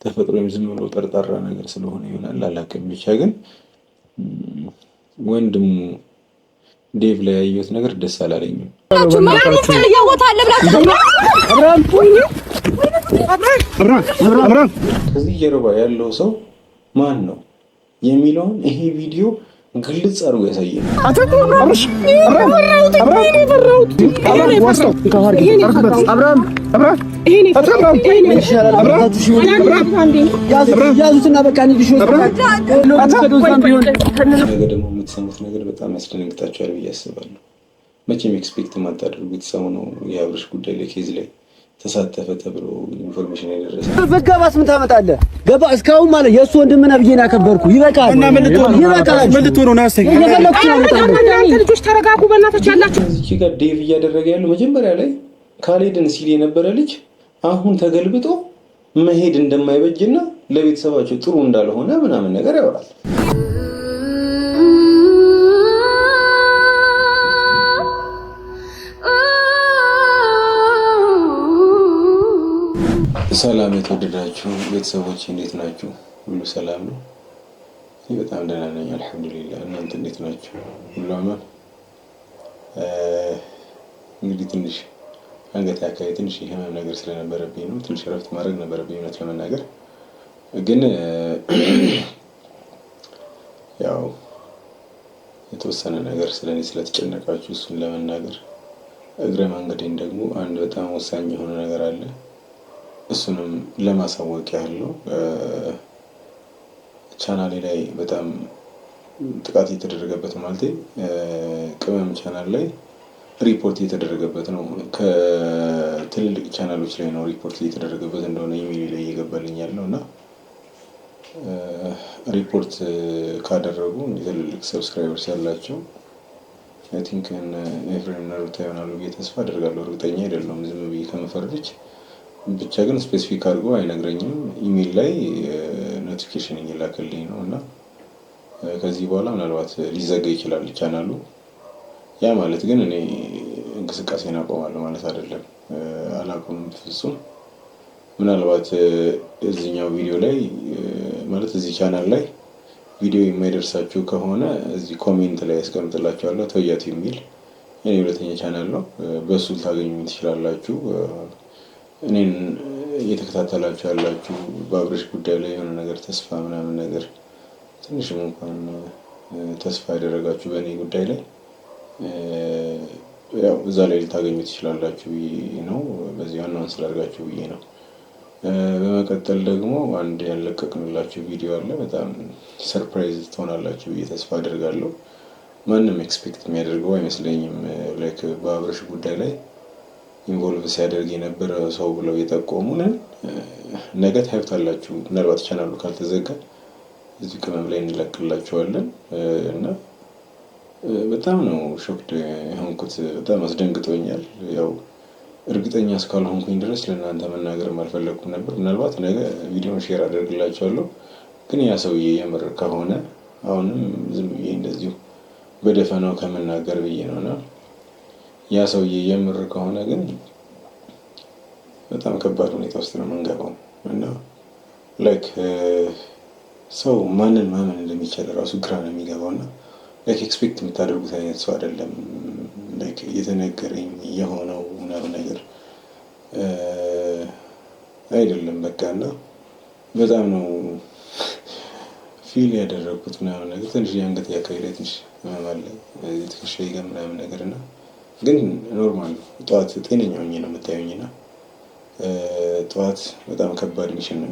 ተፈጥሮም ዝም ብሎ ጠርጣራ ነገር ስለሆነ ይሆናል አላውቅም። ብቻ ግን ወንድሙ ዴቭ ላይ ያየሁት ነገር ደስ አላለኝም። ከዚህ ጀርባ ያለው ሰው ማን ነው የሚለውን ይሄ ቪዲዮ ግልጽ አድርጎ ያሳየን። ነገ ደግሞ የምትሰሙት ነገር በጣም ያስደነግጣቸዋል ብዬ አስባለሁ። መቼም ኤክስፔክት የማታደርጉት ሰው ነው የአብርሽ ጉዳይ ላይ ኬዝ ላይ ተሳተፈ ተብሎ ኢንፎርሜሽን ያደረሰ። በጋባስ ምን ታመጣለህ? ገባ እስካሁን ማለት የእሱ ወንድም ነህ ብዬ ነው ያከበርኩ። ይበቃል እና ምን ልትሆኑ ነው? ልጆች ተረጋጉ በእናታችሁ ያላችሁ። እዚህ ጋር ዴቭ እያደረገ ያለው መጀመሪያ ላይ ካልሄድን ሲል የነበረ ልጅ አሁን ተገልብጦ መሄድ እንደማይበጅና ለቤተሰባቸው ጥሩ እንዳልሆነ ምናምን ነገር ያወራል። ሰላም የተወደዳችሁ ቤተሰቦች እንዴት ናችሁ? ሁሉ ሰላም ነው? እኔ በጣም ደህና ነኝ አልሐምዱሊላህ። እናንተ እንዴት ናችሁ? ሁሉ አማን? እንግዲህ ትንሽ አንገቴ አካባቢ ትንሽ የህመም ነገር ስለነበረብኝ ነው ትንሽ እረፍት ማድረግ ነበረብኝ እውነት ለመናገር ግን ያው የተወሰነ ነገር ስለኔ ስለተጨነቃችሁ እሱን ለመናገር እግረ መንገዴን ደግሞ አንድ በጣም ወሳኝ የሆነ ነገር አለ እሱንም ለማሳወቅ ያህል ነው። ቻናሌ ላይ በጣም ጥቃት እየተደረገበት ማለት ቅመም ቻናል ላይ ሪፖርት እየተደረገበት ነው። ከትልልቅ ቻናሎች ላይ ነው ሪፖርት እየተደረገበት እንደሆነ ኢሜል ላይ እየገባልኝ ያለው እና ሪፖርት ካደረጉ ትልልቅ ሰብስክራይበርስ ያላቸው አይ ቲንክ ኤፍሬም እና ሩታ ይሆናሉ ብዬ ተስፋ አደርጋለሁ። እርግጠኛ አይደለሁም ዝም ብዬ ከመፈረጅ ብቻ ግን ስፔሲፊክ አድርጎ አይነግረኝም። ኢሜል ላይ ኖቲፊኬሽን እየላከልኝ ነው እና ከዚህ በኋላ ምናልባት ሊዘጋ ይችላል ቻናሉ። ያ ማለት ግን እኔ እንቅስቃሴን አቆማለሁ ማለት አይደለም። አላቆምም ፍጹም። ምናልባት እዚህኛው ቪዲዮ ላይ ማለት እዚህ ቻናል ላይ ቪዲዮ የማይደርሳችሁ ከሆነ እዚህ ኮሜንት ላይ ያስቀምጥላችኋለሁ ተውያት የሚል የኔ ሁለተኛ ቻናል ነው። በሱ ልታገኙ ትችላላችሁ። እኔን እየተከታተላችሁ ያላችሁ በአብርሽ ጉዳይ ላይ የሆነ ነገር ተስፋ ምናምን ነገር ትንሽም እንኳን ተስፋ ያደረጋችሁ በእኔ ጉዳይ ላይ ያው እዛ ላይ ልታገኙ ትችላላችሁ ብዬ ነው። በዚህ ዋናውን ስላደርጋችሁ ብዬ ነው። በመቀጠል ደግሞ አንድ ያለቀቅንላችሁ ቪዲዮ አለ። በጣም ሰርፕራይዝ ትሆናላችሁ ብዬ ተስፋ አደርጋለሁ። ማንም ኤክስፔክት የሚያደርገው አይመስለኝም። ላይክ በአብርሽ ጉዳይ ላይ ኢንቮልቭ ሲያደርግ የነበረ ሰው ብለው የጠቆሙን ነገ ታዩታላችሁ። ምናልባት ቻናሉ ካልተዘጋ እዚህ ቅመም ላይ እንለቅላችኋለን እና በጣም ነው ሾክድ የሆንኩት። በጣም አስደንግጦኛል። ያው እርግጠኛ እስካልሆንኩኝ ድረስ ለእናንተ መናገርም አልፈለግኩም ነበር። ምናልባት ነገ ቪዲዮን ሼር አደርግላችኋለሁ። ግን ያ ሰውዬ የምር ከሆነ አሁንም ዝም ብዬ እንደዚሁ በደፈናው ከመናገር ብዬ ነውና ያ ሰውዬ የምር ከሆነ ግን በጣም ከባድ ሁኔታ ውስጥ ነው የምንገባው እና ላይክ ሰው ማንን ማመን እንደሚቻል ራሱ ግራ ነው የሚገባውና ላይክ ኤክስፔክት የምታደርጉት አይነት ሰው አይደለም። ላይክ እየተነገረኝ የሆነው ምናምን ነገር አይደለም በቃ እና በጣም ነው ፊል ያደረግኩት ምናምን ነገር ትንሽ የአንገት አካባቢ ላይ ትንሽ መማለ ትከሻዬ ጋር ምናምን ነገር እና ግን ኖርማል ነው። ጠዋት ጤነኛ ሆኜ ነው የምታዩኝና ጠዋት በጣም ከባድ ሚሽን ነው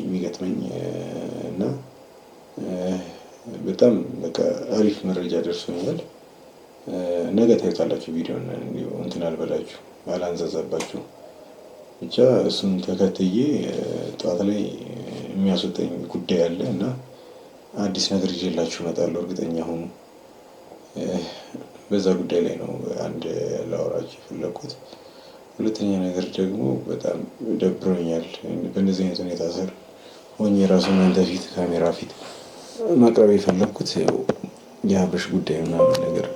የሚገጥመኝ እና በጣም በቃ አሪፍ መረጃ ደርሶኛል። ነገ ታዩታላችሁ ቪዲዮን እንትን አልበላችሁ አላንዛዛባችሁ። ብቻ እሱን ተከትዬ ጠዋት ላይ የሚያስወጣኝ ጉዳይ አለ እና አዲስ ነገር ይዤላችሁ እመጣለሁ። እርግጠኛ ሆኑ። በዛ ጉዳይ ላይ ነው አንድ ላወራችሁ የፈለኩት። ሁለተኛ ነገር ደግሞ በጣም ደብሮኛል። በእነዚህ አይነት ሁኔታ ስር ሆኜ ራሱ እናንተ ፊት ካሜራ ፊት ማቅረብ የፈለኩት የአብርሽ ጉዳይ ምናምን ነገር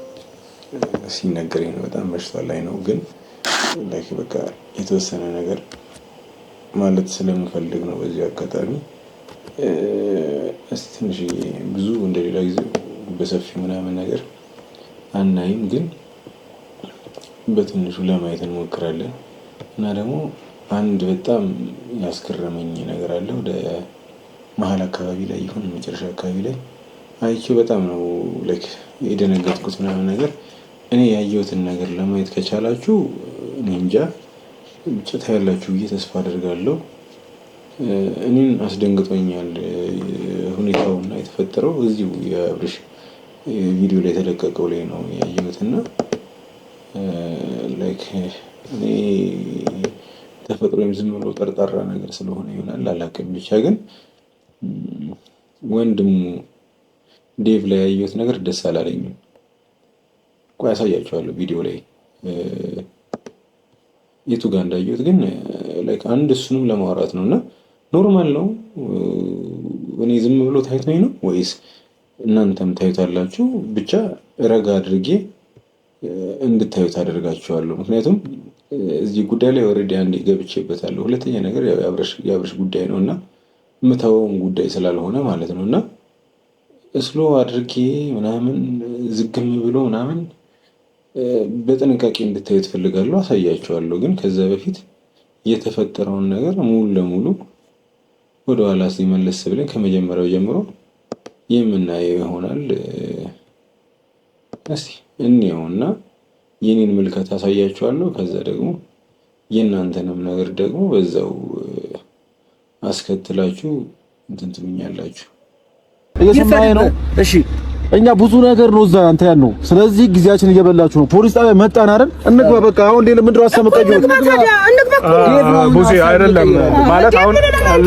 ሲነገረኝ ነው። በጣም መሽቷል ላይ ነው ግን ላይክ በቃ የተወሰነ ነገር ማለት ስለምፈልግ ነው። በዚህ አጋጣሚ እስቲ ትንሽ ብዙ እንደሌላ ጊዜ በሰፊው ምናምን ነገር አናይም፣ ግን በትንሹ ለማየት እንሞክራለን። እና ደግሞ አንድ በጣም ያስገረመኝ ነገር አለ። ወደ መሀል አካባቢ ላይ ይሁን መጨረሻ አካባቢ ላይ አይቼው በጣም ነው ላይክ የደነገጥኩት ምናምን ነገር። እኔ ያየሁትን ነገር ለማየት ከቻላችሁ እኔ እንጃ ብቻ ታያላችሁ ብዬ ተስፋ አደርጋለሁ። እኔን አስደንግጦኛል ሁኔታውና የተፈጠረው እዚሁ የአብርሽ ቪዲዮ ላይ የተለቀቀው ላይ ነው ያየሁትና ላይክ እኔ ተፈጥሮም ዝም ብሎ ጠርጣራ ነገር ስለሆነ ይሆናል አላውቅም። ብቻ ግን ወንድሙ ዴቭ ላይ ያየሁት ነገር ደስ አላለኝም። ቆይ አሳያችኋለሁ ቪዲዮ ላይ የቱ ጋር እንዳየሁት። ግን ላይክ አንድ እሱንም ለማውራት ነው እና ኖርማል ነው። እኔ ዝም ብሎ ታይቶኝ ነው ወይስ እናንተም ታዩታላችሁ? ብቻ ረጋ አድርጌ እንድታዩት አደርጋችኋለሁ። ምክንያቱም እዚህ ጉዳይ ላይ ኦልሬዲ አንዴ ገብቼበታለሁ። ሁለተኛ ነገር የአብርሽ ጉዳይ ነው እና የምታወውን ጉዳይ ስላልሆነ ማለት ነው እና እስሎ አድርጌ ምናምን ዝግም ብሎ ምናምን በጥንቃቄ እንድታዩ ትፈልጋለሁ። አሳያችኋለሁ። ግን ከዛ በፊት የተፈጠረውን ነገር ሙሉ ለሙሉ ወደኋላ ሲመለስ ብለን ከመጀመሪያው ጀምሮ የምናየው ይሆናል። እስቲ እንየውና የኔን ምልከታ አሳያችኋለሁ። ከዛ ደግሞ የእናንተንም ነገር ደግሞ በዛው አስከትላችሁ እንትን ትሉኛላችሁ። እየሰማኸኝ ነው? እሺ እኛ ብዙ ነገር ነው እዛ አንተ ያልነው። ስለዚህ ጊዜያችን እየበላችሁ ነው። ፖሊስ ጣቢያ መጣን አይደል? እንግባ በቃ። አሁን ሌላ ምንድነው አሰመቀኝ? ቡዜ አይደለም ማለት አሁን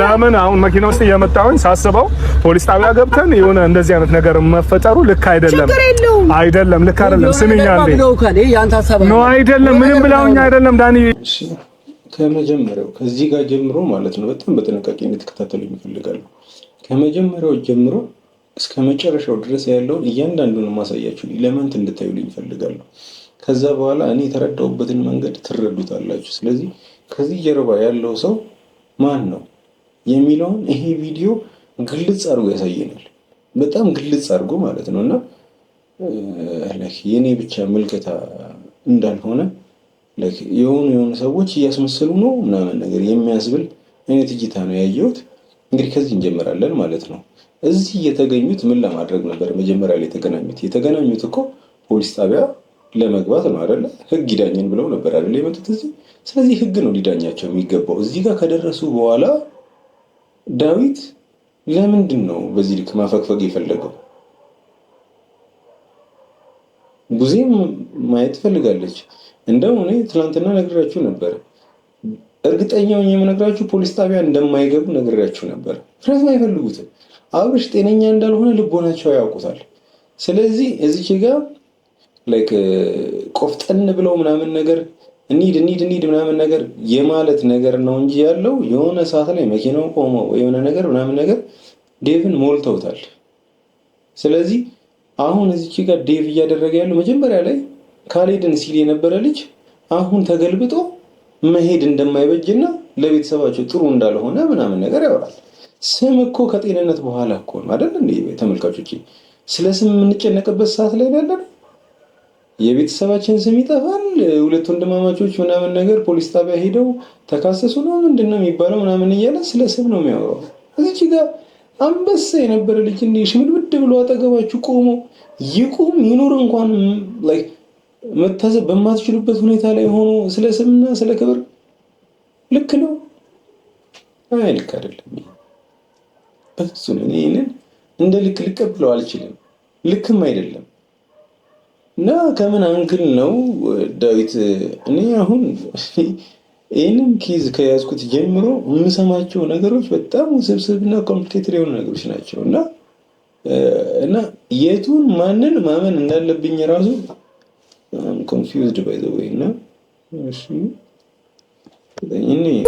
ለምን አሁን መኪና ውስጥ እየመጣሁኝ ሳስበው ፖሊስ ጣቢያ ገብተን የሆነ እንደዚህ አይነት ነገር መፈጠሩ ልክ አይደለም። አይደለም ልክ አይደለም። ስሚኛ እንዴ ነው አይደለም። ምንም ብላውኝ አይደለም ዳኒ። ከመጀመሪያው ከዚህ ጋር ጀምሮ ማለት ነው በጣም በጥንቃቄ እንድትከታተሉኝ እፈልጋለሁ። ከመጀመሪያው ጀምሮ እስከ መጨረሻው ድረስ ያለውን እያንዳንዱን ማሳያችሁ ኢሌመንት እንድታዩልኝ እፈልጋለሁ። ከዛ በኋላ እኔ የተረዳሁበትን መንገድ ትረዱታላችሁ። ስለዚህ ከዚህ ጀርባ ያለው ሰው ማን ነው የሚለውን ይሄ ቪዲዮ ግልጽ አድርጎ ያሳየናል። በጣም ግልጽ አድርጎ ማለት ነው እና የኔ ብቻ ምልከታ እንዳልሆነ የሆኑ ሰዎች እያስመሰሉ ነው ምናምን ነገር የሚያስብል አይነት እይታ ነው ያየሁት። እንግዲህ ከዚህ እንጀምራለን ማለት ነው። እዚህ የተገኙት ምን ለማድረግ ነበር? መጀመሪያ ላይ የተገናኙት እኮ ፖሊስ ጣቢያ ለመግባት ነው አይደለ? ህግ ይዳኘን ብለው ነበር አይደለ የመጡት እዚህ። ስለዚህ ህግ ነው ሊዳኛቸው የሚገባው። እዚህ ጋር ከደረሱ በኋላ ዳዊት ለምንድን ነው በዚህ ልክ ማፈግፈግ የፈለገው? ቡዜም ማየት ትፈልጋለች። እንደው እኔ ትናንትና ነግራችሁ ነበር። እርግጠኛው የምነግራችሁ ፖሊስ ጣቢያ እንደማይገቡ ነግራችሁ ነበር። ምክንያቱም አይፈልጉትም። አብርሽ ጤነኛ እንዳልሆነ ልቦናቸው ያውቁታል። ስለዚህ እዚች ጋር ላይክ ቆፍጠን ብለው ምናምን ነገር እንሂድ ምናምን ነገር የማለት ነገር ነው እንጂ ያለው የሆነ ሰዓት ላይ መኪናው ቆመው የሆነ ነገር ምናምን ነገር ዴቭን ሞልተውታል። ስለዚህ አሁን እዚች ጋር ዴቭ እያደረገ ያለው መጀመሪያ ላይ ካልሄድን ሲል የነበረ ልጅ አሁን ተገልብጦ መሄድ እንደማይበጅና ለቤተሰባቸው ጥሩ እንዳልሆነ ምናምን ነገር ያወራል። ስም እኮ ከጤንነት በኋላ እኮ ነው አይደል እንዴ ተመልካቾች? ስለ ስም የምንጨነቅበት ሰዓት ላይ ያለን የቤተሰባችን ስም ይጠፋል። ሁለት ወንድማማቾች ምናምን ነገር ፖሊስ ጣቢያ ሄደው ተካሰሱ ነው ምንድነው የሚባለው ምናምን እያለ ስለ ስም ነው የሚያወራው። እዚች ጋር አንበሳ የነበረ ልጅ እንዴ ሽምድምድ ብሎ አጠገባችሁ ቆሞ ይቁም ይኑር እንኳን ላይክ መታዘብ በማትችሉበት ሁኔታ ላይ ሆኖ ስለ ስምና ስለ ክብር ልክ ነው? አይ ልክ አይደለም። በፍጹም እኔን እንደ ልክ ልቀበለው አልችልም። ልክም አይደለም። እና ከምን አንግል ነው ዳዊት እኔ አሁን ይህንን ኬዝ ከያዝኩት ጀምሮ የምሰማቸው ነገሮች በጣም ውስብስብና ኮምፕሊኬትድ የሆኑ ነገሮች ናቸው እና የቱን ማንን ማመን እንዳለብኝ ራሱ ኮንፊውዝድ ባይ ዘ ወይ እና እሺ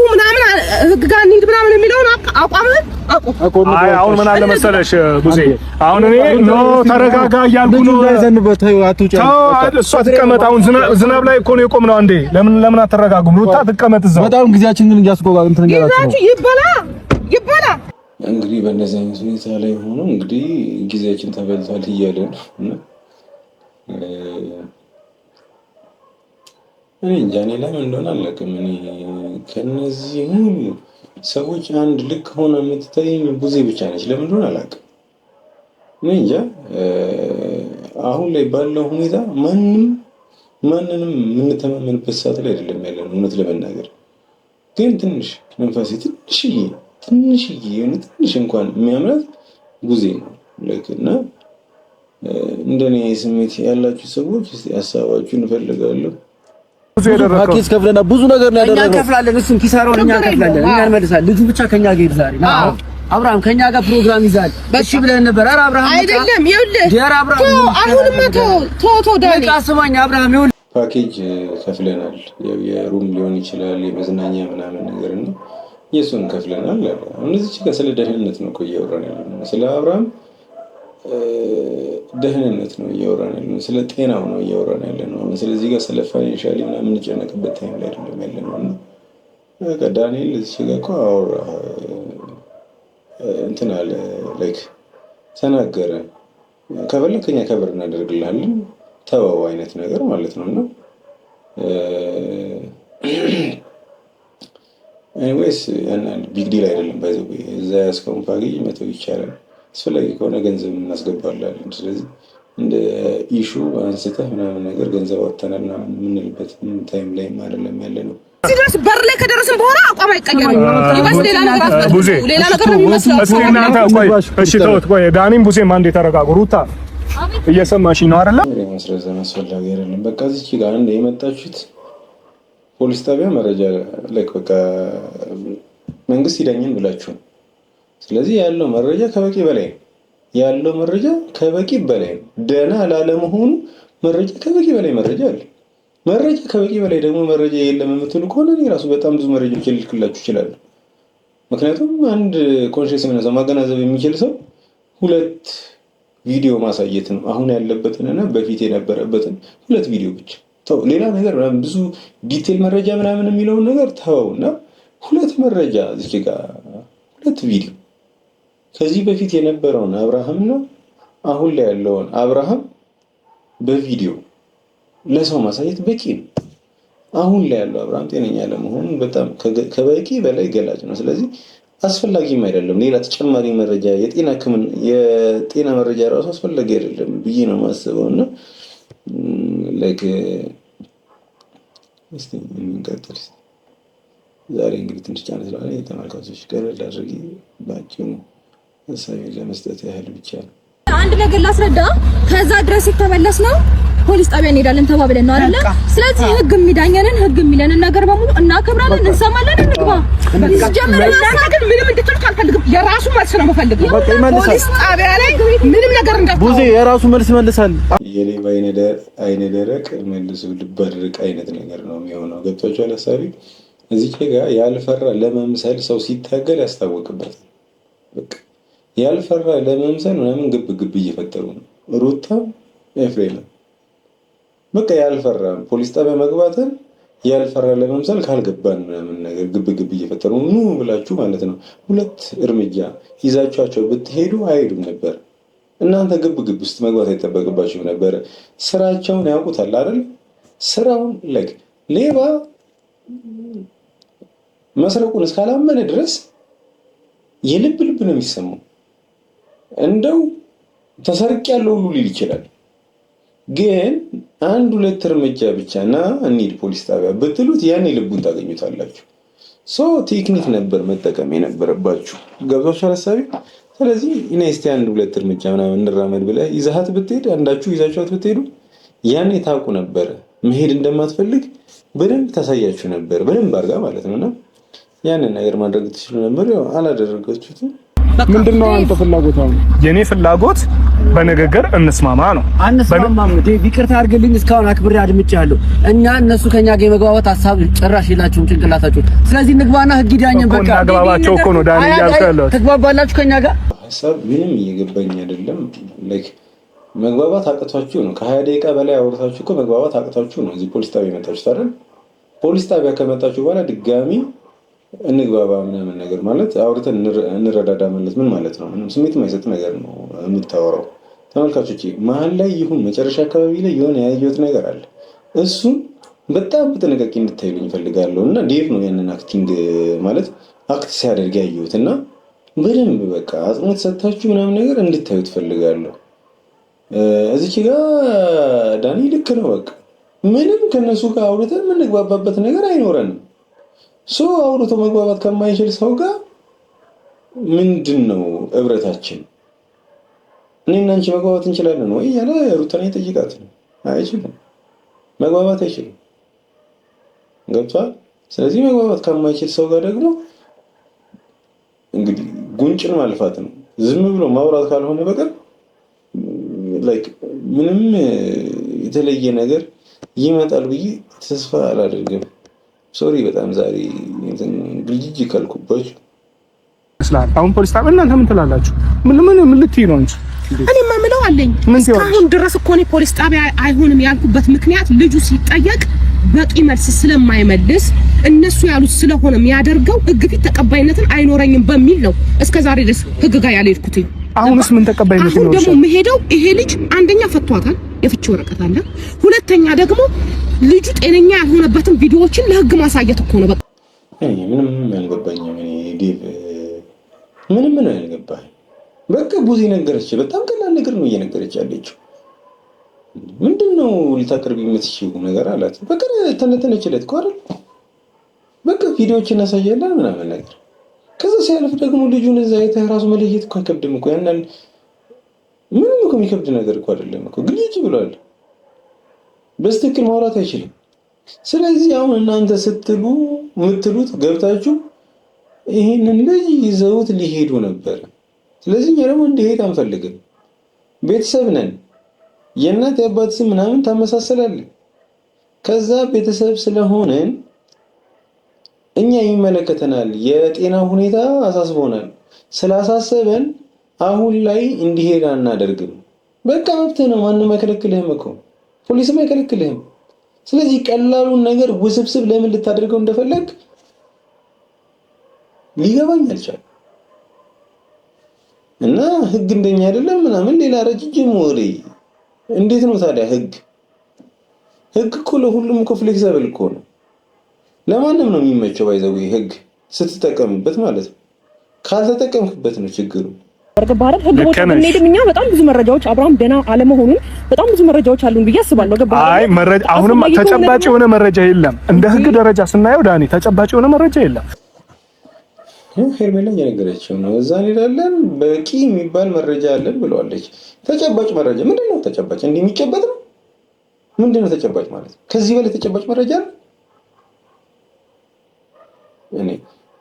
ምናምን ህግ ጋር እንሂድ ምናምን የሚለውን አቋም አይ አሁን ምን አለ መሰለሽ ቡዜ አሁን እኔ ኖ ተረጋጋ እያልኩ ነው። እሷ ትቀመጥ። አሁን ዝናብ ላይ እኮ ነው የቆምነው። አንዴ ለምን አትረጋጉም? ሩታ ትቀመጥ እዛው። በጣም ጊዜያችንን እያስቆቃ እንትን ይላችሁ ይበላ እንግዲህ በእነዚህ አይነት ሁኔታ ላይ ሆኖ እንግዲህ ጊዜያችን ተበልቷል እያለ ነው እና እኔ እንጃ እኔ ለምን እንደሆነ አላውቅም። እኔ ከነዚህ ሁሉ ሰዎች አንድ ልክ ሆነ የምትታየኝ ቡዜ ብቻ ነች። ለምን እንደሆነ አላውቅም። እኔ እንጃ አሁን ላይ ባለው ሁኔታ ማንንም የምንተማመንበት ሰዓት ላይ አይደለም ያለነው። እውነት ለመናገር ግን ትንሽ መንፈሴ ትንሽዬ ትንሽ እንኳን የሚያምራት ቡዜ ነው እና እንደኔ ስሜት ያላችሁ ሰዎች እስቲ ሀሳባችሁን እፈልጋለሁ። ፓኬጅ ከፍለና ብዙ ነገር ነው ያደረገው። እኛ ከፍላለን፣ እሱን ኪሳራውን እኛ ከፍላለን፣ እኛ እንመልሳለን። ልጁ ብቻ ከኛ ጋር ይዛል። አብርሃም ከኛ ጋር ፕሮግራም ይዛል። እሺ ብለን ነበር። ኧረ አብርሃም አይደለም ይኸውልህ፣ ዲያር አብርሃም አሁንማ ተው ዳኒ ቃስማኛ አብርሃም ይኸውልህ ፓኬጅ ከፍለናል። የሩም ሊሆን ይችላል የመዝናኛ ምናምን ነገር ነው የሱን ከፍለናል። እነዚህ ጋር ስለ ደህንነት ነው እኮ እያወራን ያለነው። ስለ አብርሃም ደህንነት ነው እያወራን ያለነው። ስለ ጤናው ነው እያወራን ያለነው። ስለዚህ ጋር ስለ ፋይናንሻሊ ምናምን የምንጨነቅበት ታይም ላይ አይደለም ያለነው እና በቃ ዳንኤል እዚህ ጋር እኮ አወራ እንትን አለ ላይክ ተናገረ። ከፈለክ ከኛ ከበር እናደርግልሃለን ተወው አይነት ነገር ማለት ነው እና ኤኒዌይስ ያን ቢግ ዲል አይደለም። ባይዘው እዛ ያስከውን ፓኬጅ መተው ይቻላል። አስፈላጊ ከሆነ ገንዘብ እናስገባለን። ስለዚህ እንደ ኢሹ አንስተህ ምናምን ነገር ገንዘብ አወጣናል ምናምን የምንልበት ታይም ላይ አይደለም ያለ ነው። ሲደርስ በር ላይ ከደረስን በኋላ አቋም አይቀየርም። ይበስ ሌላ ነገር ነው የሚመስለው። እስኪ እናንተ ቆይ እሺ ተውት። ቆይ ዳኒም ቡዜም አንዴ ተረጋጉ። ሩታ እየሰማሽኝ ነው አይደለ? ማስረዘም አስፈላጊ አይደለም። በቃ እዚች ጋር አንዴ የመጣችሁት ፖሊስ ጣቢያ መረጃ ላይክ በቃ መንግስት ይዳኝን ብላችሁ። ስለዚህ ያለው መረጃ ከበቂ በላይ ነው። ደህና ላለመሆኑ መረጃ ከበቂ በላይ መረጃ አለ። መረጃ ከበቂ በላይ ደግሞ መረጃ የለም የምትሉ ከሆነ እኔ ራሱ በጣም ብዙ መረጃዎች ልልክላችሁ ይችላሉ። ምክንያቱም አንድ ኮንሽስ የሆነ ሰው ማገናዘብ የሚችል ሰው ሁለት ቪዲዮ ማሳየት ነው። አሁን ያለበትንና በፊት የነበረበትን ሁለት ቪዲዮ ብቻ ተው። ሌላ ነገር ምናምን ብዙ ዲቴል መረጃ ምናምን የሚለውን ነገር ተውና ሁለት መረጃ እዚህ ጋር ሁለት ቪዲዮ ከዚህ በፊት የነበረውን አብርሃም ነው አሁን ላይ ያለውን አብርሃም በቪዲዮ ለሰው ማሳየት በቂ ነው። አሁን ላይ ያለው አብርሃም ጤነኛ ለመሆኑ በጣም ከበቂ በላይ ገላጭ ነው። ስለዚህ አስፈላጊም አይደለም ሌላ ተጨማሪ መረጃ። የጤና መረጃ ራሱ አስፈላጊ አይደለም ብዬ ነው የማስበው እና ላይክ እስቲ እንቀጥል። ዛሬ እንግዲህ ትንሽ ጫና ስላለ የተመልካቾች ቀለል አድርጌ ባጭሩ ሀሳቤን ለመስጠት ያህል ብቻ ነው። አንድ ነገር ላስረዳ። ከዛ ድረስ የተመለስ ነው ፖሊስ ጣቢያ እንሄዳለን ተባብለን ነው አይደል? ስለዚህ ህግ የሚዳኘንን ህግ የሚለንን ነገር በሙሉ እናከብራለን፣ እንሰማለን፣ እንግባ። ግን ምንም እንድትሉት አልፈልግም። የራሱ መልስ ነው የምፈልገው። ፖሊስ ጣቢያ ላይ ምንም ነገር እንዳትሉ። ቡዜ የራሱ መልስ መልሳል። የሌባ አይነ ደረቅ መልሶ ልብ አድርቅ አይነት ነገር ነው የሚሆነው። ገብቷችኋል ሀሳቤ? እዚህ ጋር ያልፈራ ለመምሰል ሰው ሲታገል ያስታወቅበታል። በቃ ያልፈራ ለመምሰል ምናምን ግብ እየፈጠሩ ነው ሩታ ኤፍሬም። በቃ ያልፈራ ፖሊስ ጣቢያ መግባትን ያልፈራ ለመምሰል ካልገባን ምናምን ነገር ግብ እየፈጠሩ ኑ ብላችሁ ማለት ነው። ሁለት እርምጃ ይዛችኋቸው ብትሄዱ አይሄዱም ነበር። እናንተ ግብ ውስጥ መግባት አይጠበቅባችሁም ነበር። ስራቸውን ያውቁታል አይደል? ስራውን ሌባ መስረቁን እስካላመነ ድረስ የልብ ነው የሚሰማው። እንደው ተሰርቅ ያለው ሁሉ ሊል ይችላል። ግን አንድ ሁለት እርምጃ ብቻ ና እንሂድ ፖሊስ ጣቢያ ብትሉት ያኔ ልቡን ታገኙታላችሁ። ቴክኒክ ነበር መጠቀም የነበረባችሁ። ገብቷችኋል ሀሳቤ? ስለዚህ እኔ እስቲ አንድ ሁለት እርምጃ ምናምን እንራመድ ብለህ ይዛሃት ብትሄድ አንዳችሁ ይዛችኋት ብትሄዱ ያኔ ታውቁ ነበር። መሄድ እንደማትፈልግ በደንብ ታሳያችሁ ነበር፣ በደንብ አድርጋ ማለት ነውና ያንን ነገር ማድረግ ትችሉ ነበር። ያው አላደረጋችሁትም። ምንድነው አንተ ፍላጎት? አሁን የኔ ፍላጎት በንግግር እንስማማ ነው። አንስማማም። ይቅርታ አድርግልኝ፣ እስካሁን አክብሬ አድምጫለሁ። እኛ እነሱ ከኛ ጋር የመግባባት ሀሳብ ጭራሽ የላቸውም ጭንቅላታቸው። ስለዚህ ንግባና ህግ ይዳኘን። በቃ ተግባባቸው እኮ ነው ዳኒ ያልከለው። ተግባባላችሁ ከኛ ጋር? ሀሳብ ምንም እየገባኝ አይደለም። ላይክ መግባባት አቅቷችሁ ነው። ከ20 ደቂቃ በላይ አውርታችሁ እኮ መግባባት አቅቷችሁ ነው እዚህ ፖሊስ ጣቢያ መጣችሁ አይደል? ፖሊስ ጣቢያ ከመጣችሁ በኋላ ድጋሚ እንግባባ ምናምን ነገር ማለት አውርተን እንረዳዳ ማለት ምን ማለት ነው? ምንም ስሜት የማይሰጥ ነገር ነው የምታወራው። ተመልካቾቼ መሀል ላይ ይሁን መጨረሻ አካባቢ ላይ የሆነ ያየሁት ነገር አለ። እሱን በጣም በጥንቃቄ እንድታዩልኝ እፈልጋለሁ። እና ዴቭ ነው ያንን አክቲንግ ማለት አክት ሲያደርግ ያየሁት እና በደንብ በቃ አጽንኦት ሰጥታችሁ ምናምን ነገር እንድታዩ ትፈልጋለሁ። እዚች ጋር ዳኒ ልክ ነው። በቃ ምንም ከነሱ ጋር አውርተን የምንግባባበት ነገር አይኖረንም። ሰው አውርቶ መግባባት ከማይችል ሰው ጋር ምንድን ነው እብረታችን? እኔና አንቺ መግባባት እንችላለን ወይ ያለ ሩታን የጠይቃት ነው። አይችልም፣ መግባባት አይችልም። ገብቷል። ስለዚህ መግባባት ከማይችል ሰው ጋር ደግሞ እንግዲህ ጉንጭን ማልፋት ነው። ዝም ብሎ ማውራት ካልሆነ በቀር ላይክ ምንም የተለየ ነገር ይመጣል ብዬ ተስፋ አላደርግም። ሶሪ በጣም ዛሬ ግልጅ ካልኩባችሁ ስላል አሁን ፖሊስ ጣቢያ እናንተ ምን ትላላችሁ? ምን ልትይ ነው እንጂ እኔማ ምለው አለኝ። እስካሁን ድረስ እኮ እኔ ፖሊስ ጣቢያ አይሆንም ያልኩበት ምክንያት ልጁ ሲጠየቅ በቂ መልስ ስለማይመልስ እነሱ ያሉት ስለሆነ የሚያደርገው ህግ ፊት ተቀባይነትን አይኖረኝም በሚል ነው እስከዛሬ ድረስ ህግ ጋር ያልሄድኩት። አሁንስ ምን ተቀባይነት ነው? አሁን ደግሞ መሄደው ይሄ ልጅ አንደኛ ፈቷታል፣ የፍቺ ወረቀት አለ። ሁለተኛ ደግሞ ልጁ ጤነኛ ያልሆነበትን ቪዲዮዎችን ለህግ ማሳየት እኮ ነው። በቃ ምንም ያልገባኝም እኔ ዴቭ ምንም ነው ያልገባኝ። በቃ ቡዜ ነገረች። በጣም ቀላል ነገር ነው እየነገረች ያለችው። ምንድነው ልታቀርብ የምትችይው ነገር አላት። በቃ ተነተነችለት እኮ አይደል? በቃ ቪዲዮዎችን እናሳያለን ምናምን ነገር። ከዛ ሲያልፍ ደግሞ ልጁን እዛ አይተህ ራሱ መለየት እኮ አይከብድም እኮ። ያንን ምንም እኮ የሚከብድ ነገር እኮ አይደለም እኮ። ግልጽ ብሏል። በስትክክል ማውራት አይችልም። ስለዚህ አሁን እናንተ ስትሉ የምትሉት ገብታችሁ ይሄንን ልጅ ይዘውት ሊሄዱ ነበር። ስለዚህ እኛ ደግሞ እንዲሄድ አንፈልግም። ቤተሰብ ነን። የእናት የአባት ስም ምናምን ታመሳሰላለን። ከዛ ቤተሰብ ስለሆነን እኛ ይመለከተናል። የጤና ሁኔታ አሳስቦናል። ስላሳሰበን አሁን ላይ እንዲሄድ አናደርግም። በቃ መብትህ ነው። ማንም አይከለክልህም እኮ ፖሊስም አይከለክልህም። ስለዚህ ቀላሉን ነገር ውስብስብ ለምን ልታደርገው እንደፈለግ ሊገባኝ አልቻለም። እና ህግ እንደኛ አይደለም ምናምን ሌላ ረጅም ወሬ። እንዴት ነው ታዲያ ህግ እኮ ለሁሉም እኮ ፍሌክሲብል እኮ ነው። ለማንም ነው የሚመቸው። ባይዘው ህግ ስትጠቀምበት ማለት ነው። ካልተጠቀምክበት ነው ችግሩ። በርግባረት ህግ ቦታ ብንሄድም እኛ በጣም ብዙ መረጃዎች አብርሃም ደህና አለመሆኑን በጣም ብዙ መረጃዎች አሉን ብዬ አስባለሁ። ገባ? አይ መረጃ አሁንም ተጨባጭ የሆነ መረጃ የለም። እንደ ህግ ደረጃ ስናየው ዳኒ ተጨባጭ የሆነ መረጃ የለም። ሄርሜላ እየነገረችው ነው። እዛ እንሄዳለን በቂ የሚባል መረጃ አለን ብለዋለች። ተጨባጭ መረጃ ምንድነው? ተጨባጭ እንዲህ የሚጨበጥ ነው? ምንድነው ተጨባጭ ማለት? ከዚህ በላይ ተጨባጭ መረጃ አለ? እኔ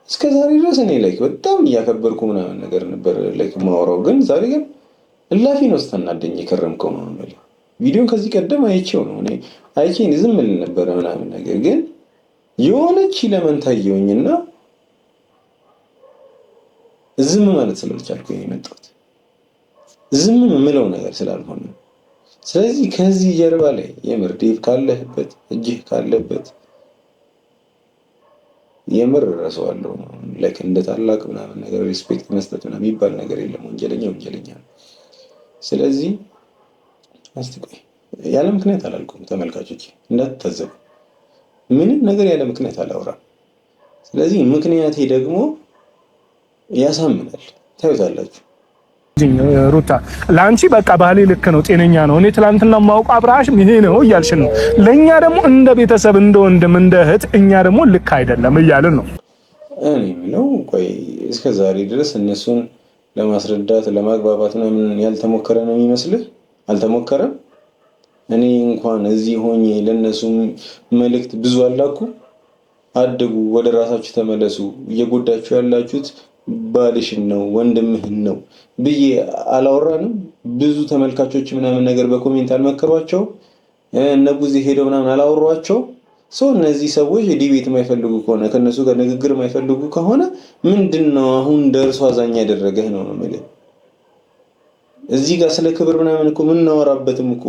እስከ ዛሬ ድረስ እኔ ላይክ በጣም እያከበርኩ ምናምን ነገር ነበር ላይክ ማወራው፣ ግን ዛሬ ግን እላፊ ነው ስታናደኝ የከረምከው ነው ማለት ቪዲዮን ከዚህ ቀደም አይቼው ነው እኔ አይቼን ዝም ል ነበር ምናምን ነገር፣ ግን የሆነች ለምን ታየውኝና ዝም ማለት ስላልቻልኩኝ የመጣሁት ዝም የምለው ነገር ስላልሆነ፣ ስለዚህ ከዚህ ጀርባ ላይ የምር ዴቭ ካለህበት እጅህ ካለበት የምር ረሳዋለሁ። ላይክ እንደ ታላቅ ምናምን ነገር ሪስፔክት መስጠት ምናምን የሚባል ነገር የለም። ወንጀለኛ ወንጀለኛ ነው። ስለዚህ አስተቆይ ያለ ምክንያት አላልኩም። ተመልካቾች እንዳትታዘቡ፣ ምንም ነገር ያለ ምክንያት አላወራም። ስለዚህ ምክንያቴ ደግሞ ያሳምናል። ታዩታላችሁ። ሩታ ለአንቺ በቃ ባህሌ ልክ ነው፣ ጤነኛ ነው። እኔ ትላንትና ማውቅ አብርሃም ይሄ ነው እያልሽን ነው። ለኛ ደግሞ እንደ ቤተሰብ እንደ ወንድም እንደ እህት እኛ ደግሞ ልክ አይደለም እያልን ነው። እኔ ምለው ቆይ እስከ ዛሬ ድረስ እነሱን ለማስረዳት ለማግባባት ምናምን ያልተሞከረ ነው የሚመስልህ? አልተሞከረም። እኔ እንኳን እዚህ ሆኜ ለነሱ መልእክት ብዙ አላኩ። አድጉ፣ ወደ ራሳችሁ ተመለሱ፣ እየጎዳችሁ ያላችሁት ባልሽን ነው ወንድምህን ነው ብዬ አላወራንም? ብዙ ተመልካቾች ምናምን ነገር በኮሜንት አልመከሯቸው? እነ ቡዜ ሄደው ምናምን አላወሯቸው? ሰው እነዚህ ሰዎች ዲቤት የማይፈልጉ ከሆነ ከነሱ ጋር ንግግር የማይፈልጉ ከሆነ ምንድነው አሁን ደርሶ አዛኛ ያደረገህ ነው ማለት? እዚህ ጋር ስለ ክብር ምናምን እኮ ምን እናወራበትም እኮ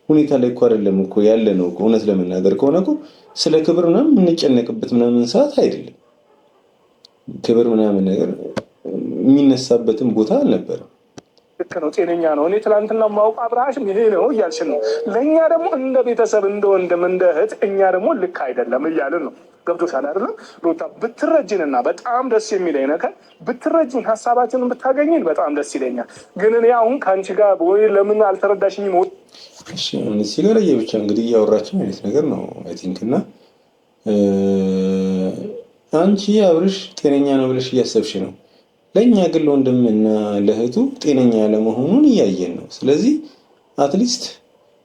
ሁኔታ ላይ እኮ አይደለም እኮ ያለ ነው እኮ። እውነት ለመናገር ከሆነ እኮ ስለ ክብር ምናምን የምንጨነቅበት ምናምን ሰዓት አይደለም። ክብር ምናምን ነገር የሚነሳበትም ቦታ አልነበረም። ልክ ነው፣ ጤነኛ ነው። እኔ ትላንትና ማውቅ አብርሃሽም ይሄ ነው እያልሽን ነው። ለእኛ ደግሞ እንደ ቤተሰብ እንደ ወንድም እንደ እህት እኛ ደግሞ ልክ አይደለም እያልን ነው። ገብቶሻል አይደለም ሩታ? ብትረጅንና በጣም ደስ የሚለኝ ነገር ብትረጅን ሀሳባችንን ብታገኝን በጣም ደስ ይለኛል። ግን እኔ አሁን ከአንቺ ጋር ወይ ለምን አልተረዳሽኝም? እሺ እዚህ ጋር ብቻ እንግዲህ እያወራችን አይነት ነገር ነው አይ ቲንክ። እና አንቺ አብርሽ ጤነኛ ነው ብለሽ እያሰብሽ ነው። ለእኛ ግን ለወንድምና ለእህቱ ጤነኛ ያለመሆኑን እያየን ነው። ስለዚህ አትሊስት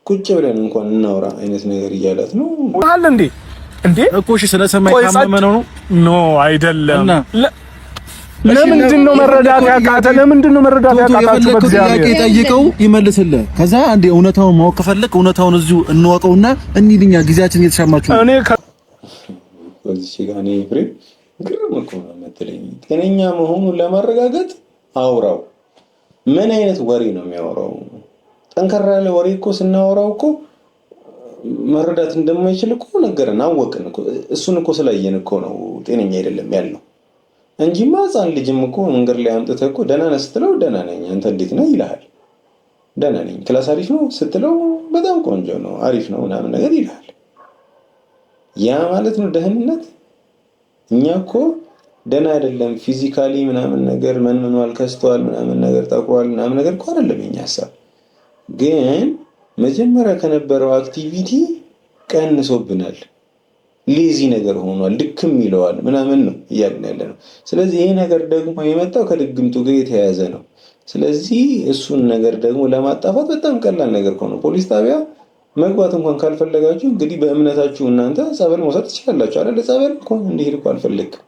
ቁጭ ብለን እንኳን እናውራ አይነት ነገር እያላት ነው አለ እንዴ እኮ እሺ ስለሰማይ ታመመ ነው ኖ አይደለም። ለምንድን ነው መረዳት ያቃተ? ለምንድን ነው መረዳት ያቃታችሁ? በእግዚአብሔር ጠይቀው ይመልስልህ። ከዛ አንዴ እውነታውን ማወቅ ከፈለክ እውነታውን እዚሁ እንወቀውና እንሂድኛ ጊዜያችን እየተሻማችሁ እኔ በዚህ ጋር እኔ ፍሬ ግርም እኮ ነው የምትለኝ። ጤነኛ መሆኑን ለማረጋገጥ አውራው። ምን አይነት ወሬ ነው የሚያወራው? ጠንከራ ያለ ወሬ እኮ ስናወራው እኮ መረዳት እንደማይችል እኮ ነገርን አወቅን እኮ። እሱን እኮ ስላየን እኮ ነው ጤነኛ አይደለም ያልነው እንጂማ ሕፃን ልጅም እኮ መንገድ ላይ አምጥተህ እኮ ደህና ነህ ስትለው ደህና ነኝ አንተ እንዴት ነህ ይልሃል። ደህና ነኝ ክላስ አሪፍ ነው ስትለው በጣም ቆንጆ ነው አሪፍ ነው ምናምን ነገር ይልሃል። ያ ማለት ነው ደህንነት? እኛ እኮ ደህና አይደለም ፊዚካሊ ምናምን ነገር መንምኗል ከስተዋል ምናምን ነገር ጠቁሯል ምናምን ነገር እኮ አይደለም የኛ ሀሳብ። ግን መጀመሪያ ከነበረው አክቲቪቲ ቀንሶብናል፣ ሌዚ ነገር ሆኗል፣ ድክም ይለዋል ምናምን ነው እያልን ያለ ነው። ስለዚህ ይሄ ነገር ደግሞ የመጣው ከድግምቱ ጋር የተያያዘ ነው። ስለዚህ እሱን ነገር ደግሞ ለማጣፋት በጣም ቀላል ነገር ከሆነ ፖሊስ ጣቢያ መግባት እንኳን ካልፈለጋችሁ እንግዲህ በእምነታችሁ እናንተ ጸበል መውሰድ ትችላላችሁ አይደል? ጸበል እንኳን እንዲሄድ እኮ አልፈልግም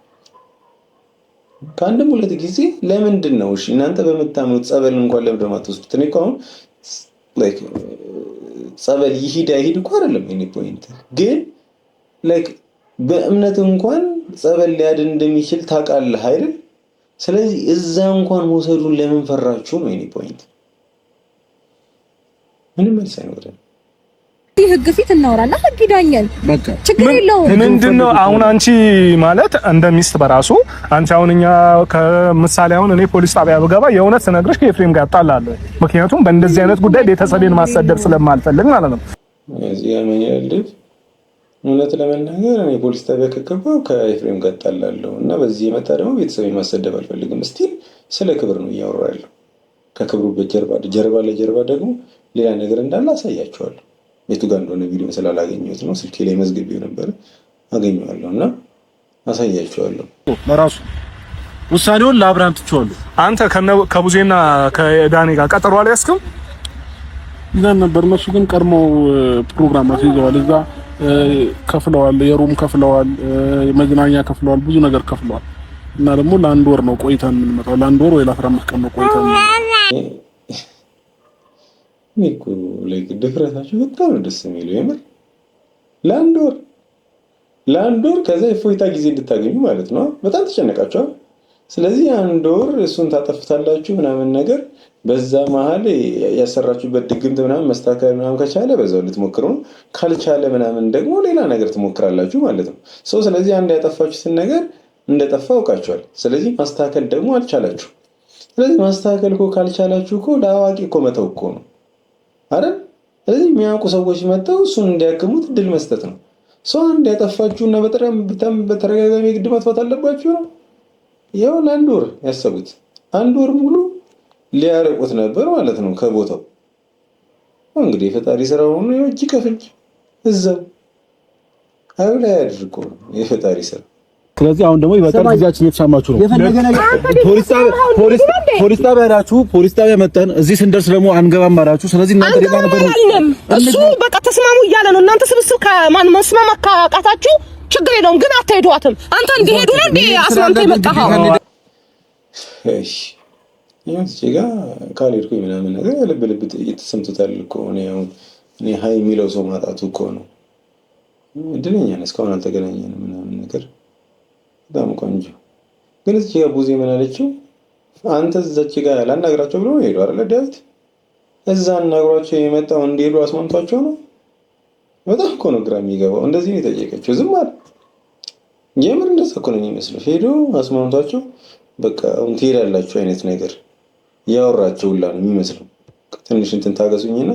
ከአንድም ሁለት ጊዜ። ለምንድን ነው እሺ እናንተ በምታምኑት ጸበል እንኳን ለምንድን ነው የማትወስዱት? እኔ እኮ አሁን ላይክ ጸበል ይሂድ አይሂድ እኮ አይደለም የኔ ፖይንት፣ ግን ላይክ በእምነት እንኳን ጸበል ሊያድን እንደሚችል ታውቃለህ አይደል? ስለዚህ እዛ እንኳን መውሰዱን ለምን ፈራችሁ ነው የኔ ፖይንት። ምንም መልስ አይኖርም። ህግ ፊት እናወራና ህግ ይዳኛል። በቃ ችግር የለውም። ምንድነው አሁን አንቺ ማለት እንደ ሚስት በራሱ አንቺ አሁን እኛ ከምሳሌ አሁን እኔ ፖሊስ ጣቢያ ብገባ የእውነት ስነግርሽ ከኤፍሬም ጋር እጣላለሁ። ምክንያቱም በእንደዚህ አይነት ጉዳይ ቤተሰቤን ማሰደብ ስለማልፈልግ ማለት ነው። እዚህ ያመኛል። እውነት ለመናገር እኔ ፖሊስ ጣቢያ ከገባሁ ከኤፍሬም ጋር እጣላለሁ እና በዚህ የመጣ ደግሞ ቤተሰቤን ማሰደብ አልፈልግም። እስቲ ስለ ክብር ነው እያወራለሁ። ከክብሩ ጀርባ ለጀርባ ደግሞ ሌላ ነገር እንዳለ አሳያቸዋለሁ። የቱ ጋር እንደሆነ ቪዲዮ ስላላገኘሁት ነው ስልኬ ላይ መዝግቤው ነበር። አገኘዋለሁ እና አሳያቸዋለሁ። ለራሱ ውሳኔውን ለአብርሃም ትቼዋለሁ። አንተ ከቡዜና ከዳኒ ጋር ቀጠሮ አልያዝክም? ይዘን ነበር። እነሱ ግን ቀድሞው ፕሮግራም አስይዘዋል። እዛ ከፍለዋል፣ የሩም ከፍለዋል፣ የመዝናኛ ከፍለዋል፣ ብዙ ነገር ከፍለዋል። እና ደግሞ ለአንድ ወር ነው ቆይተን የምንመጣው። ለአንድ ወር ወይ ለ15 ቀን ነው ቆይተን እኮ ላይክ ድፍረታችሁ በጣም ነው ደስ የሚለው የምር። ለአንድ ወር ከዛ የፎይታ ጊዜ እንድታገኙ ማለት ነው። በጣም ተጨነቃችኋል። ስለዚህ አንድ ወር እሱን ታጠፍታላችሁ ምናምን ነገር። በዛ መሀል ያሰራችሁበት ድግምት ምናምን መስተካከል ምናምን ከቻለ በዛው ልትሞክሩ ነው። ካልቻለ ምናምን ደግሞ ሌላ ነገር ትሞክራላችሁ ማለት ነው። ስለዚህ አንድ ያጠፋችሁትን ነገር እንደጠፋ አውቃችኋል። ስለዚህ ማስተካከል ደግሞ አልቻላችሁ። ስለዚህ ማስተካከል እኮ ካልቻላችሁ እኮ ለአዋቂ እኮ መተው እኮ ነው አይደል? ስለዚህ የሚያውቁ ሰዎች መጥተው እሱን እንዲያክሙት እድል መስጠት ነው። አንድ ያጠፋችሁና በጣም በተረጋጋሚ ግድ ማጥፋት አለባችሁ ነው። ያው ለአንድ ወር ያሰቡት አንድ ወር ሙሉ ሊያረቁት ነበር ማለት ነው ከቦታው። እንግዲህ የፈጣሪ ስራ ሆኖ እጅ ከፍንጅ እዛው አይው ላይ አድርጎ ነው የፈጣሪ ስራ። ስለዚህ አሁን ደግሞ ይበቃል። ጊዜያችን እየተሻማችሁ ነው። ፖሊስ ጣቢያ ናችሁ። ፖሊስ ጣቢያ መጣን። እዚህ ስንደርስ ደግሞ አንገባም አላችሁ። ስለዚህ እናንተ ሌላ ነበር እሱ በቃ ተስማሙ እያለ ነው። እናንተ ስብስብ ከማን መስማማት ካቃታችሁ ችግር የለውም፣ ግን አትሄዷትም። አንተ እንዲሄዱ ነው እንዴ አስማምተህ የመጣኸው? እሺ ይሄን ሲጋ ካልሄድኩኝ ምናምን ነገር ልብ እየተሰምቶታል እኮ እኔ ሀይ የሚለው ሰው ማጣቱ እኮ ነው። እድለኛ ነኝ እስካሁን አልተገናኘንም ምናምን ነገር በጣም ቆንጆ። ግን እዚህ ጋር ቡዜ ምን አለችው? አንተ እዛች ጋር ላናግራቸው ብሎ ሄዱ አይደለ ዳዊት? እዛ አናግሯቸው የመጣው እንዲሄዱ አስማምቷቸው ነው። በጣም እኮ ነው ግራ የሚገባው። እንደዚህ ነው የጠየቀችው፣ ዝም አለ። የምር እንደዛ እኮ ነው የሚመስለው። ሄዶ አስማምቷቸው በቃ አሁን ትሄዳላችሁ አይነት ነገር ያወራቸው ሁላ ነው የሚመስለው። ትንሽ እንትን ታገሱኝና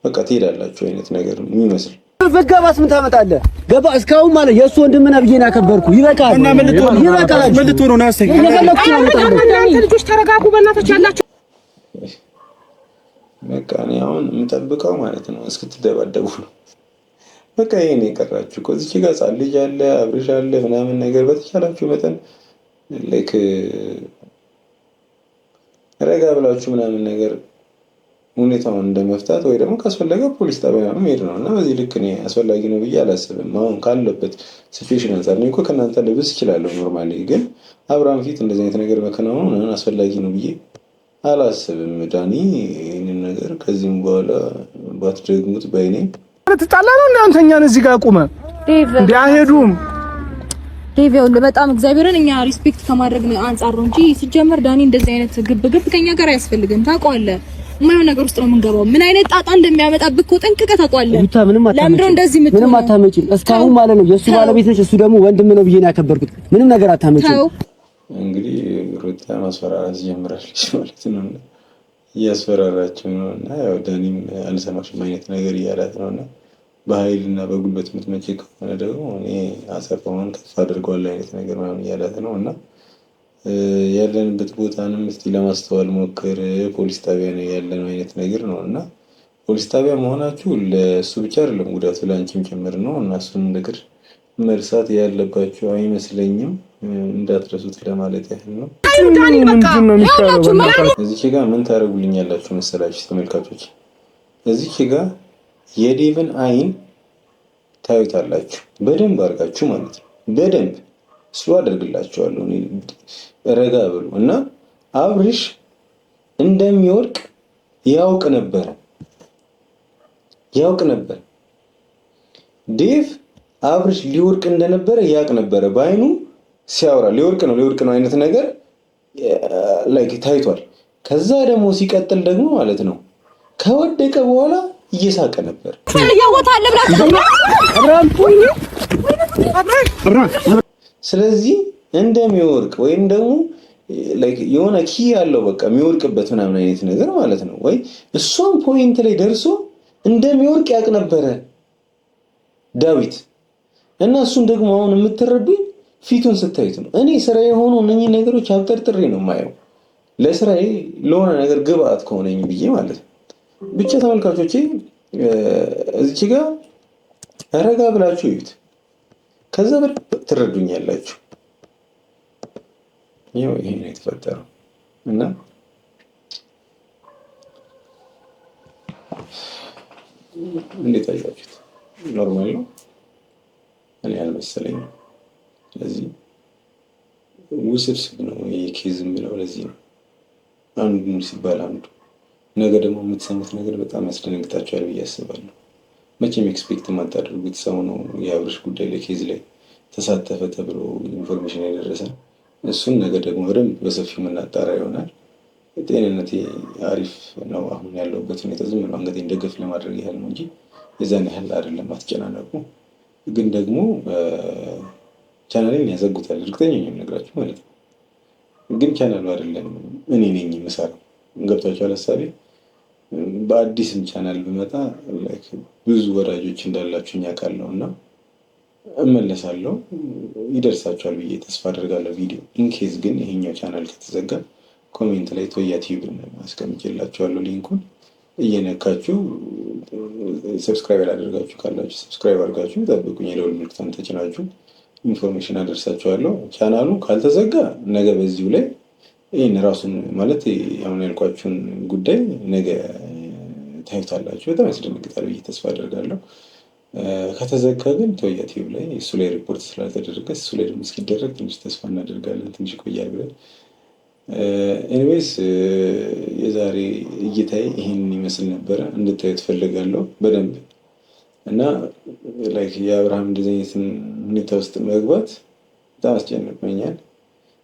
በቃ ትሄዳላችሁ አይነት ነገር ነው የሚመስለው። በጋባስ ምን ታመጣለህ? ገባ እስካሁን ማለት የእሱ ወንድም ነህ ብዬሽ ነው ያከበርኩህ። ይበቃል እና ምን ልትሆን ነው? ናስተኝ ልጆች ተረጋጉ በእናታችሁ ያላችሁ። በቃ እኔ አሁን የምጠብቀው ማለት ነው እስክትደባደቡ ነው። በቃ ይሄን የቀራችሁ እኮ እዚህ ጋር ሕፃን ልጅ አለ፣ አብርሽ አለ ምናምን ነገር በተቻላችሁ መጠን ላይክ ረጋ ብላችሁ ምናምን ነገር ሁኔታውን እንደመፍታት ወይ ደግሞ ካስፈለገ ፖሊስ ጣቢያ ነው መሄድ ነው እና በዚህ ልክ እኔ አስፈላጊ ነው ብዬ አላስብም። አሁን ካለበት ሲቹዌሽን አንፃር እኔ እኮ ከእናንተ ልብስ እችላለሁ ኖርማሊ፣ ግን አብርሃም ፊት እንደዚህ አይነት ነገር መከናወኑ አስፈላጊ ነው ብዬ አላስብም። ዳኒ ይህንን ነገር ከዚህም በኋላ ባትደግሙት ባይኔ ትጣላ ነው እንዴ? አንተኛን እዚህ ጋር ቆመ እንዴ? አይሄዱም ዴቭ ይኸውልህ በጣም እግዚአብሔርን እኛ ሪስፔክት ከማድረግ አንፃር ነው እንጂ ሲጀመር ዳኒ እንደዚህ አይነት ግብግብ ከኛ ጋር አያስፈልግም። ታውቀዋለህ የማይሆን ነገር ውስጥ ነው የምንገባው። ምን አይነት ጣጣ እንደሚያመጣብህ እኮ ጠንቅቀህ ታውቀዋለህ። ለምንድነው እንደዚህ የምትሆነው? ምንም አታመጪም እስካሁን ማለት ነው። የእሱ ባለቤት ነች፣ እሱ ደግሞ ወንድም ነው ብዬ ነው ያከበርኩት። ምንም ነገር አታመጪም። እንግዲህ ሩታ ማስፈራራት ጀምራለች ማለት ነው። እያስፈራራችሁ ነው እና ያው ዳኒም አልሰማሽም አይነት ነገር እያላት ነው እና በኃይልና በጉልበት የምትመጪ ከሆነ ደግሞ እኔ አጸፋውን ከፍ አድርጓል አይነት ነገር ምናምን እያላት ነው እና ያለንበት ቦታንም እስቲ ለማስተዋል ሞክር። ፖሊስ ጣቢያ ነው ያለነው አይነት ነገር ነው እና ፖሊስ ጣቢያ መሆናችሁ ለእሱ ብቻ አይደለም ጉዳቱ ለአንቺም ጭምር ነው እና እሱን ነገር መርሳት ያለባችሁ አይመስለኝም። እንዳትረሱት ለማለት ያህል ነው። እዚች ጋር ምን ታደርጉልኛላችሁ መሰላችሁ ተመልካቾች? እዚች ጋር የዴቭን አይን ታዩታላችሁ በደንብ አድርጋችሁ ማለት ነው። በደንብ ስሎ አደርግላችኋለሁ። ረጋ ብሎ እና አብርሽ እንደሚወርቅ ያውቅ ነበር። ዴቭ አብርሽ ሊወርቅ እንደነበረ ያውቅ ነበረ። በአይኑ ሲያወራ ሊወርቅ ነው አይነት ነገር ላይክ ታይቷል። ከዛ ደግሞ ሲቀጥል ደግሞ ማለት ነው ከወደቀ በኋላ እየሳቀ ነበር። ስለዚህ እንደሚወርቅ ወይም ደግሞ ላይክ የሆነ ኪ ያለው በቃ የሚወርቅበት ምናምን አይነት ነገር ማለት ነው። ወይ እሷን ፖይንት ላይ ደርሶ እንደሚወርቅ ያውቅ ነበረ ዳዊት እና እሱን ደግሞ አሁን የምትረዱኝ ፊቱን ስታዩት ነው። እኔ ስራዬ ሆኖ እነኚህ ነገሮች አብጠርጥሬ ነው የማየው ለስራዬ ለሆነ ነገር ግብአት ከሆነኝ ብዬ ማለት ነው። ብቻ ተመልካቾቼ እዚች ጋር ረጋ ብላችሁ እዩት፣ ከዛ ትረዱኛላችሁ። ይሄ ነው የተፈጠረው እና እንዴት አያችሁት? ኖርማል ነው? እኔ አልመሰለኝም። ስለዚህ ውስብስብ ነው ይሄ ኬዝ የምለው ለዚህ ነው። አንዱ ሲባል አንዱ ነገ ደግሞ የምትሰሙት ነገር በጣም ያስደነግጣችኋል ብዬ አስባለሁ። መቼም ኤክስፔክት የማታደርጉት ሰው ነው የአብርሽ ጉዳይ ላይ ኬዝ ላይ ተሳተፈ ተብሎ ኢንፎርሜሽን የደረሰ እሱን ነገ ደግሞ በደንብ በሰፊው የምናጣራ ይሆናል። ጤንነቴ አሪፍ ነው። አሁን ያለሁበት ሁኔታ ዝም ብሎ አንገቴን ደገፍ ለማድረግ ያህል ነው እንጂ የዛን ያህል አይደለም። አትጨናነቁ። ግን ደግሞ ቻናሌን ያዘጉታል እርግጠኛ ነኝ የምነግራችሁ ማለት ነው። ግን ቻናሉ አይደለም እኔ ነኝ የምሰራው። ገብቷችኋል ሀሳቤ? በአዲስም ቻናል ብመጣ ብዙ ወዳጆች እንዳላችሁ አውቃለሁ እና እመለሳለሁ። ይደርሳችኋል ብዬ ተስፋ አደርጋለሁ ቪዲዮ። ኢንኬዝ ግን ይሄኛው ቻናል ከተዘጋ ኮሜንት ላይ ቶያ ቲዩብን አስቀምጬላችኋለሁ ሊንኩን እየነካችሁ ሰብስክራይብ ያላደርጋችሁ ካላችሁ ሰብስክራይብ አድርጋችሁ ጠብቁኝ። የደወል ምልክቱን ተጭናችሁ ኢንፎርሜሽን አደርሳችኋለሁ። ቻናሉ ካልተዘጋ ነገ በዚሁ ላይ ይህን ራሱን ማለት አሁን ያልኳችሁን ጉዳይ ነገ ታዩታላችሁ። በጣም ያስደነግጣል ብዬ ተስፋ አደርጋለሁ። ከተዘጋ ግን ቶያ ቲዩብ ላይ እሱ ላይ ሪፖርት ስላልተደረገ እሱ ላይ ደግሞ እስኪደረግ ትንሽ ተስፋ እናደርጋለን። ትንሽ ይቆያል ብለን ኤኒዌይስ የዛሬ እይታዬ ይሄንን ይመስል ነበረ። እንድታዩት ፈልጋለሁ በደንብ እና ላይክ የአብርሃም እንደዚህ አይነት ሁኔታ ውስጥ መግባት በጣም አስጨንቆኛል።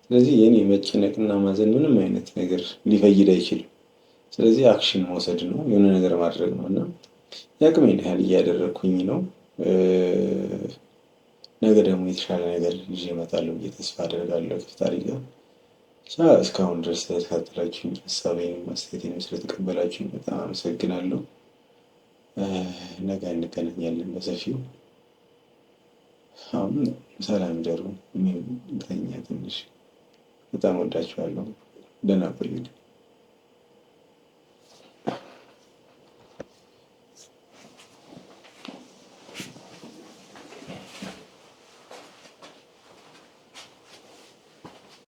ስለዚህ የኔ መጨነቅና ማዘን ምንም አይነት ነገር ሊፈይድ አይችልም። ስለዚህ አክሽን መውሰድ ነው፣ የሆነ ነገር ማድረግ ነው እና የአቅሜን ያህል እያደረግኩኝ ነው። ነገ ደግሞ የተሻለ ነገር ይዤ እመጣለሁ ብዬ ተስፋ አደርጋለሁ ከፈጣሪ ጋር። እስካሁን ድረስ ስለተከታተላችሁኝ፣ ሀሳቤንም አስተያየቴንም ስለተቀበላችሁኝ በጣም አመሰግናለሁ። ነገ እንገናኛለን በሰፊው። አሁን ሰላም ደሩ። ተኛ ትንሽ። በጣም ወዳችኋለሁ። ደህና ቆዩልኝ።